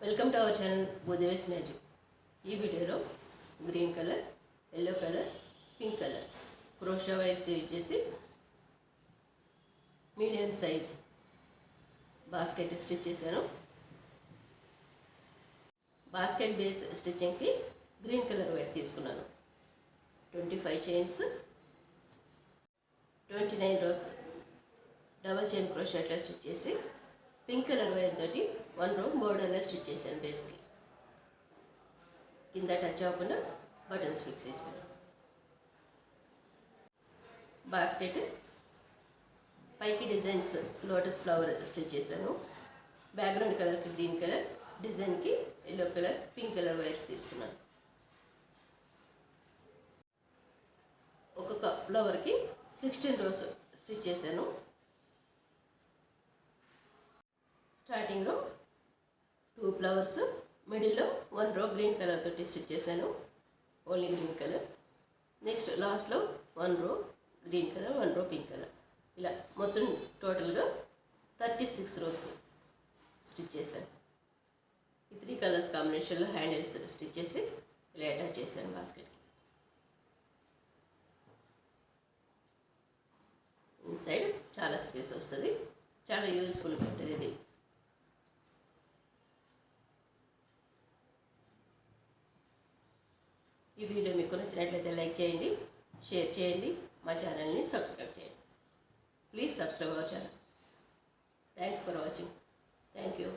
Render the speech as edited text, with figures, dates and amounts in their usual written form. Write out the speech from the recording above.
Welcome to our channel Bhudevi's magic. ఈ వీడియోలో green colour, yellow colour, pink colour crochet wires use చేసి medium size basket stitch చేశాను. Basket base స్టిచ్చింగ్కి green colour wire తీసుకున్నాను. 25 chains, 29 rows double chain క్రోషాట్లో stitch చేసి pink colour wire తోటి 1 రో బోర్డర్లో స్టిచ్ చేశాను. బేస్కి కింద టచ్ అవ్వకుండా బటన్స్ ఫిక్స్ చేశాను. బాస్కెట్ పైకి డిజైన్స్ లోటస్ ఫ్లవర్ స్టిచ్ చేశాను. బ్యాక్గ్రౌండ్ కలర్కి గ్రీన్ కలర్, డిజైన్కి yellow colour, pink colour wires తీసుకున్నాను. ఒక్కొక్క ఫ్లవర్కి 16 రోస్ స్టిచ్ చేశాను. స్టార్టింగ్ రో 2 ఫ్లవర్స్, మిడిల్లో 1 రో గ్రీన్ కలర్ తోటి స్టిచ్ చేశాను. Only green colour. నెక్స్ట్ లాస్ట్లో 1 రో గ్రీన్ కలర్, 1 రో పింక్ కలర్. ఇలా మొత్తం టోటల్గా 36 రోస్ స్టిచ్ చేశాను. ఈ 3 కలర్స్ కాంబినేషన్లో హ్యాండిల్స్ స్టిచ్ చేసి ఇలా అటాచ్ చేశాను బాస్కెట్కి. ఇన్సైడ్ చాలా స్పేస్ వస్తుంది, చాలా యూజ్ఫుల్గా ఉంటుంది ఇది. ఈ వీడియో మీకు నచ్చినట్లయితే లైక్ చేయండి, షేర్ చేయండి, మా ఛానల్ని సబ్స్క్రైబ్ చేయండి. Please subscribe our channel. Thanks for watching. Thank you.